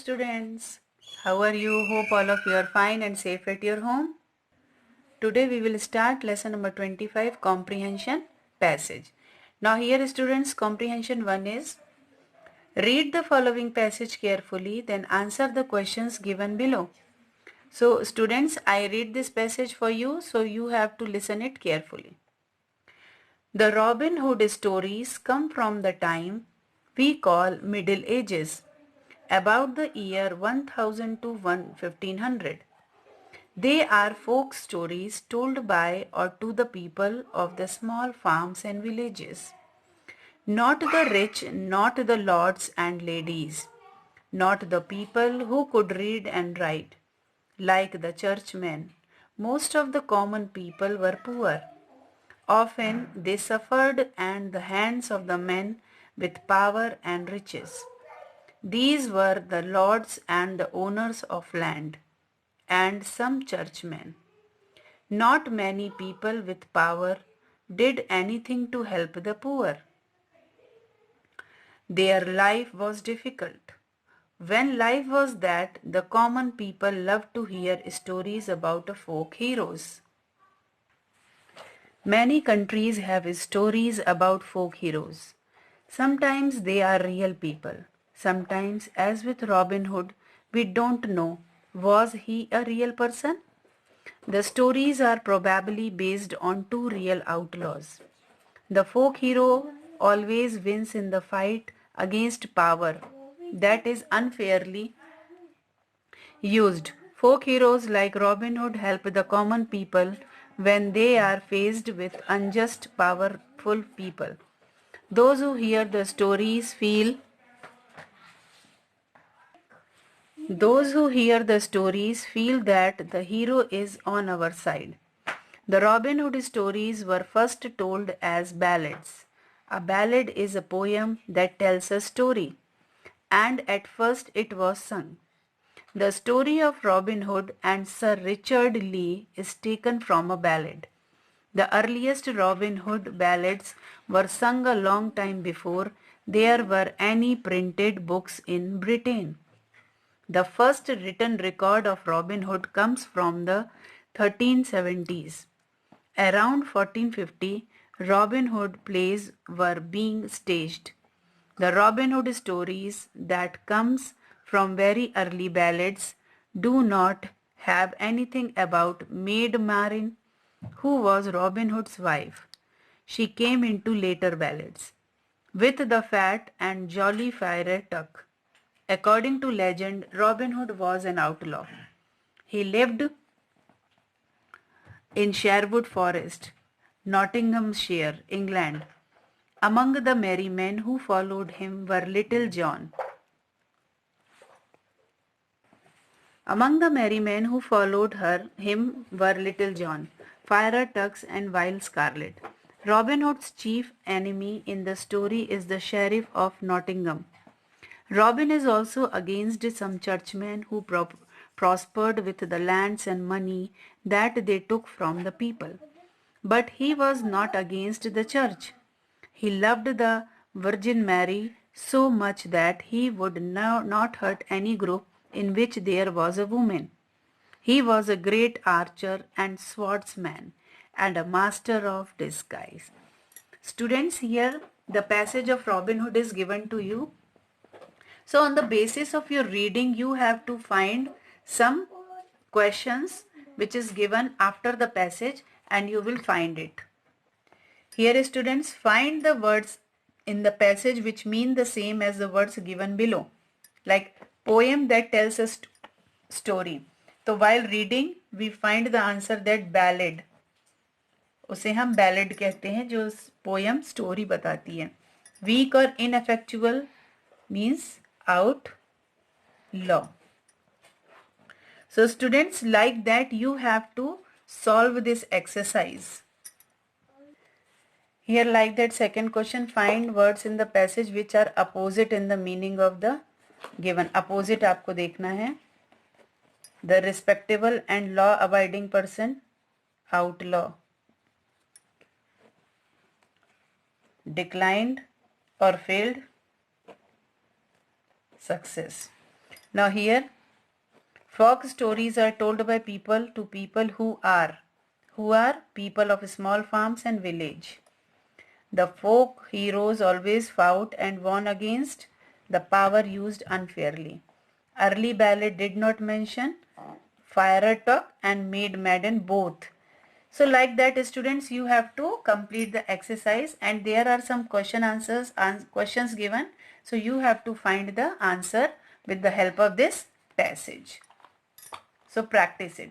students. How are you? Hope all of you are fine and safe at your home. Today we will start lesson number 25, comprehension passage. Now here students, comprehension 1 is read the following passage carefully, then answer the questions given below. So students, I read this passage for you, so you have to listen it carefully. The Robin Hood stories come from the time we call Middle Ages, about the year 1000 to 1500. They are folk stories told by or to the people of the small farms and villages. Not the rich, not the lords and ladies, not the people who could read and write. Like the churchmen, most of the common people were poor. Often they suffered at the hands of the men with power and riches. These were the lords and the owners of land, and some churchmen. Not many people with power did anything to help the poor. Their life was difficult. When life was that, the common people loved to hear stories about folk heroes. Many countries have stories about folk heroes. Sometimes they are real people. Sometimes, as with Robin Hood, we don't know, was he a real person? The stories are probably based on two real outlaws. The folk hero always wins in the fight against power that is unfairly used. Folk heroes like Robin Hood help the common people when they are faced with unjust, powerful people. Those who hear the stories feel Those who hear the stories feel that the hero is on our side. The Robin Hood stories were first told as ballads. A ballad is a poem that tells a story, and at first it was sung. The story of Robin Hood and Sir Richard Lee is taken from a ballad. The earliest Robin Hood ballads were sung a long time before there were any printed books in Britain. The first written record of Robin Hood comes from the 1370s. Around 1450, Robin Hood plays were being staged. The Robin Hood stories that comes from very early ballads do not have anything about Maid Marian, who was Robin Hood's wife. She came into later ballads with the fat and jolly Friar Tuck. According to legend, Robin Hood was an outlaw. He lived in Sherwood Forest, Nottinghamshire, England. Among the merry men who followed him were Little John. Among the merry men who followed him were Little John, Friar Tuck, and Wild Scarlet. Robin Hood's chief enemy in the story is the Sheriff of Nottingham. Robin is also against some churchmen who prospered with the lands and money that they took from the people. But he was not against the church. He loved the Virgin Mary so much that he would not hurt any group in which there was a woman. He was a great archer and swordsman and a master of disguise. Students, here the passage of Robin Hood is given to you. So on the basis of your reading, you have to find some questions which is given after the passage and you will find it. Here students, find the words in the passage which mean the same as the words given below. Like poem that tells a story. So while reading, we find the answer that ballad. उसे हम ballad कहते हैं जो poem story बताती है. Weak or ineffectual means outlaw. So students, like that you have to solve this exercise. Here like that second question, find words in the passage which are opposite in the meaning of the given. Opposite आपको देखना है. The respectable and law abiding person, outlaw. Declined or failed, success. Now here, folk stories are told by people to people who are people of small farms and village. The folk heroes always fought and won against the power used unfairly. Early ballad did not mention Friar Tuck and Maid Maiden both. So like that, students, you have to complete the exercise, and there are some questions given. So you have to find the answer with the help of this passage. So practice it.